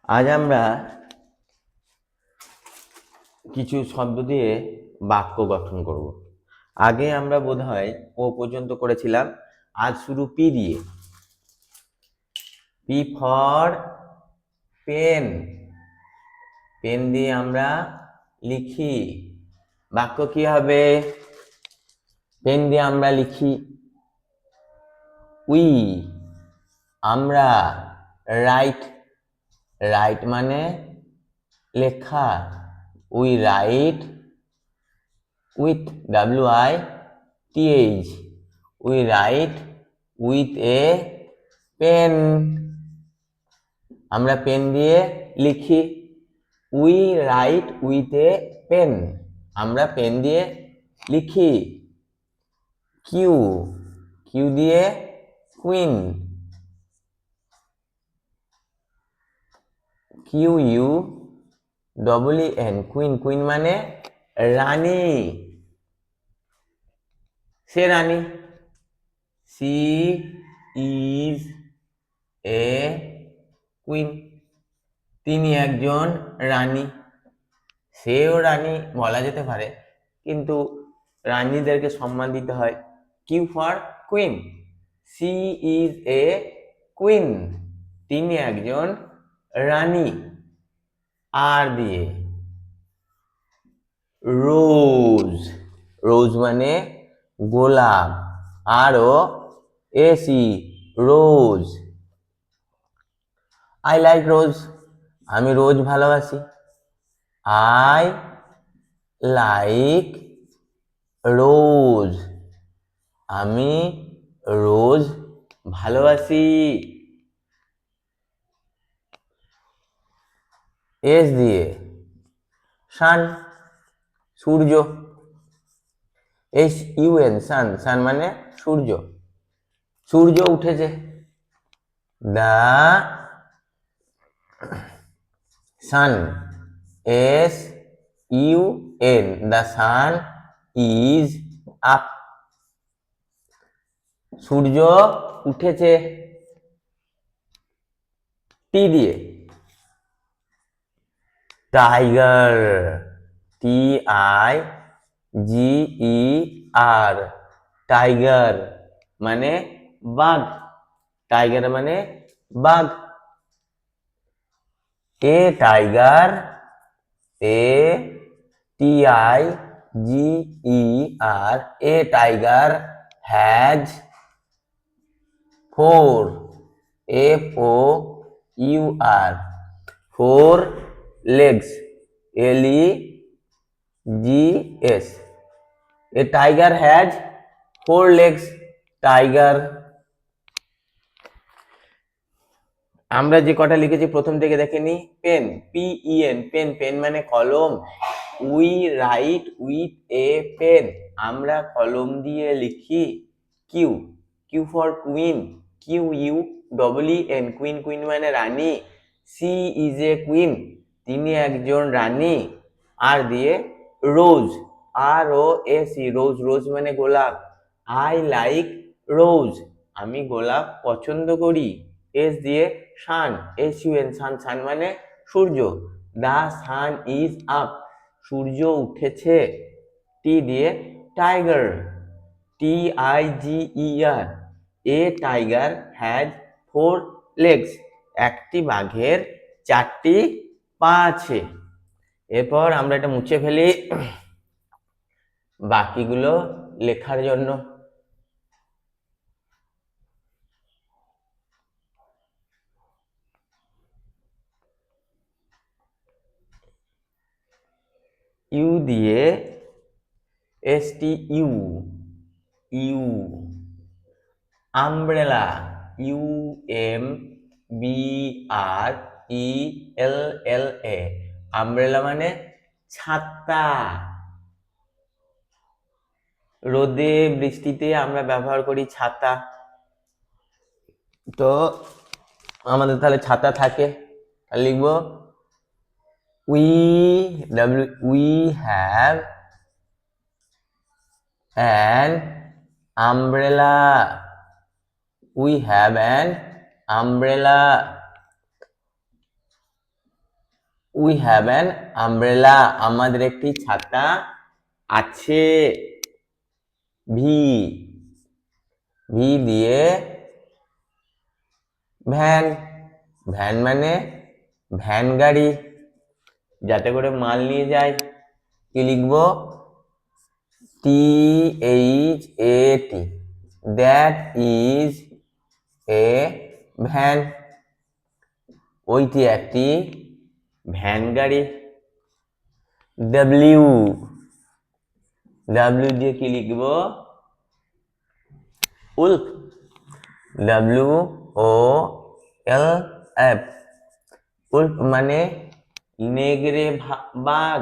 আজ আমরা কিছু শব্দ দিয়ে বাক্য গঠন করব। আগে আমরা বোধহয় ও পর্যন্ত করেছিলাম, আজ শুরু পি দিয়ে। P for pen. পেন দিয়ে আমরা লিখি। বাক্য কি হবে? পেন দিয়ে আমরা লিখি উই, আমরা। রাইট, রাইট মানে লেখা। We write with WITH, we write with a pen. আমরা পেন দিয়ে লিখি। We write with a pen, আমরা পেন দিয়ে লিখি। কিউ, কিউ দিয়ে কুইন। QUEEN, কুইন, কুইন মানে রানী। সে রানী। সি ইজ এ কুইন, তিনি একজন রানী। সেও রানী বলা যেতে পারে, কিন্তু রানীদেরকে সম্মান দিতে হয়। Q for queen, she is a queen, তিনি একজন রানী। আর দিয়ে রোজ, রোজ মানে গোলাপ। ROAC, rose. আই লাইক রোজ, আমি রোজ ভালোবাসি। আই লাইক রোজ, আমি রোজ ভালোবাসি। এস দিয়ে সান, সূর্য। SUN, সান, সান মানে সূর্য। সূর্য উঠেছে। The sun, SUN, the sun is up, সূর্য উঠেছে। টি দিয়ে টাইগার, TIGER, টাইগার মানে বাঘ। টাইগার মানে বাঘ। A tiger, ATIGER, a tiger has four, FOUR, four legs, LEGS, a tiger has four legs, tiger. আমরা যে কটা লিখেছি প্রথম থেকে দেখে নি। পেন, PEN, পেন, পেন মানে কলম। We write with a pen, আমরা কলম দিয়ে লিখি। Q, Q for queen, QUEEN, queen, queen মানে রানী। সি ইজ এ কুইন, তিনি একজন রানী। আর দিয়ে রোজ, ROAC, রোজ, রোজ মানে গোলাপ। আই লাইক রোজ, আমি গোলাপ পছন্দ করি। এস দিয়ে সান, SUN, সান, সান মানে সূর্য। দা সান ইজ আপ, সূর্য উঠেছে। টি দিয়ে tiger, TIGER, a tiger has four legs, একটি বাঘের চারটি পা আছে। এরপর আমরা এটা মুছে ফেলি বাকিগুলো লেখার জন্য। ইউ দিয়ে STU, U. Umbrella, UMBRELLA, umbrella মানে ছাতা। রোদে বৃষ্টিতে আমরা ব্যবহার করি ছাতা। তো আমাদের তাহলে ছাতা থাকে, লিখবো we have an umbrella, we have an umbrella. We have an umbrella, আমাদের একটি ছাতা আছে। ভি, ভি দিয়ে ভ্যান, ভ্যান মানে ভ্যান গাড়ি, যাতে করে মাল নিয়ে যায়। কি লিখবো? THAT, that is a van, ওইটি একটি ভ্যান গাড়ি। ডাব্লিউ, ডাব্লিউ দিয়ে কি লিখবো? উল্ফ, WOLF, উল্ফ মানে নেগড়ে বাঘ।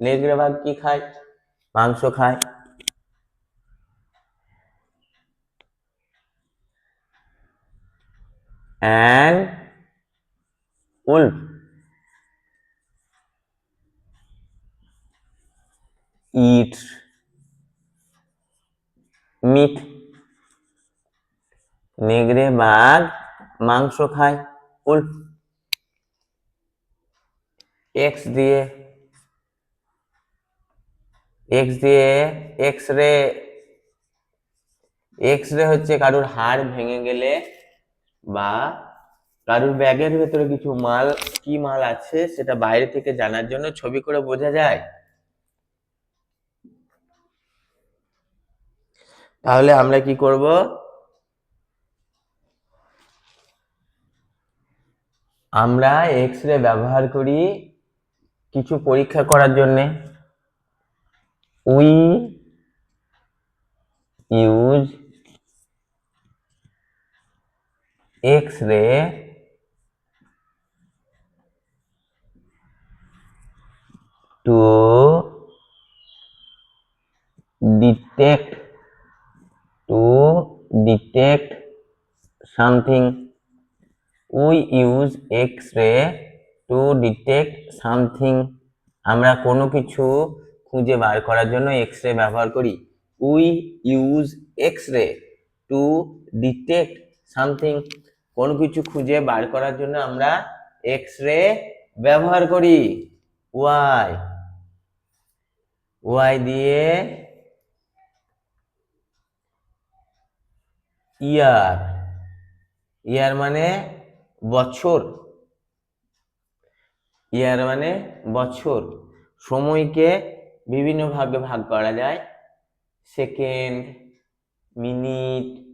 নেগড়ে বাঘ কি খায়? মাংস খায়। and wolf eats meat, নেগড়ে বাঘ মাংস খায়। wolf। এক্স দিয়ে, এক্স দিয়ে এক্স-রে, এক্স-রে হচ্ছে কারুর হাড় ভেঙে গেলে বা কারুর ব্যাগের ভেতরে কিছু মাল, কি মাল আছে সেটা বাইরে থেকে জানার জন্য ছবি করে বোঝা যায়। তাহলে আমরা কি করব? আমরা এক্স-রে ব্যবহার করি কিছু পরীক্ষা করার জন্য। We use X-ray to detect something. We use X-ray to detect something. আমরা কোনো কিছু খুঁজে বার করার জন্য এক্স-রে ব্যবহার করি। We use X-ray to detect something. কোনো কিছু খুঁজে বার করার জন্য আমরা এক্স-রে ব্যবহার করি। ওয়াই, ওয়াই দিয়ে ইয়ার, ইয়ার মানে বছর, ইয়ার মানে বছর। সময়কে বিভিন্ন ভাগে ভাগ করা যায়, সেকেন্ড, মিনিট,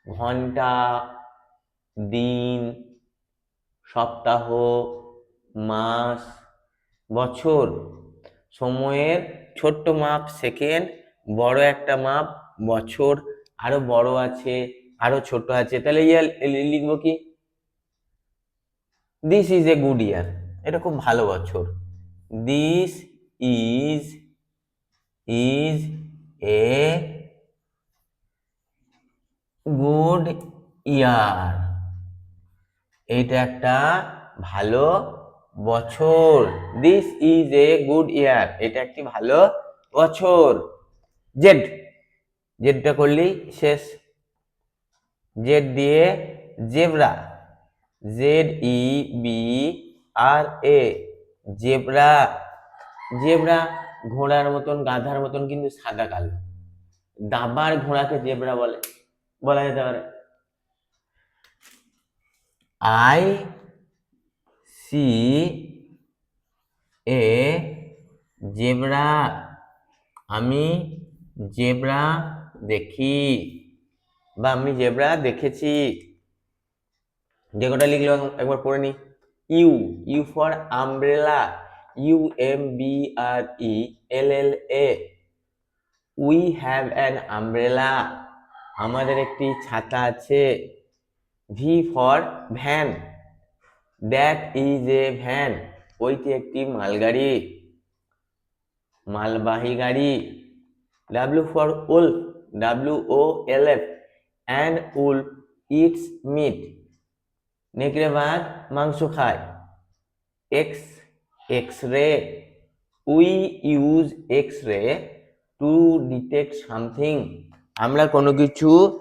ঘন্টা, দিন, সপ্তাহ, মাস, বছর। সময়ের ছোট্ট মাপ সেকেন্ড, বড় একটা মাপ বছর, আরো বড় আছে, আরো ছোট আছে। তাহলে ইয়ার লিখবো কি? This is a good year, এটা খুব ভালো বছর। This is a good year, এটা একটা ভালো বছর। This is a good year, এটা একটি ভালো বছর। জেড, জেডটা করলেই শেষ। জেড দিয়ে জেব্রা, ZEBRA, জেব্রা। জেব্রা ঘোড়ার মতন, গাধার মতন, কিন্তু সাদা কালো। দাবার ঘোড়াকে জেব্রা বলে, বলা যেতে পারে। I see a zebra, আমি জেব্রা দেখি বা আমি জেব্রা দেখেছি। যে কটা লিখলাম একবার পড়ে নি। U, U for umbrella, UMBRELLA, we have an umbrella, আমাদের একটি ছাতা আছে। V for van, that is a van, ওইটি একটি মালগাড়ি, মালবাহী গাড়ি। W for wolf, WOLF, and wolf eats meat, নেকড়ে বাঘ মাংস খায়। X, X-ray, we use X-ray to detect something, আমরা কোনো কিছু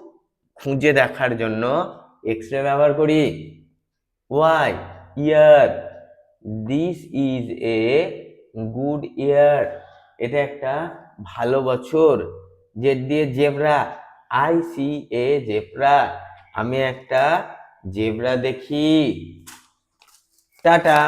খুঁজে দেখার জন্য এক্স-রে ব্যবহার করি। Y, year, this is a good year, এটা একটা ভালো বছর। জেড দিয়ে zebra, I see a zebra, আমি একটা জেব্রা দেখি। টাটা।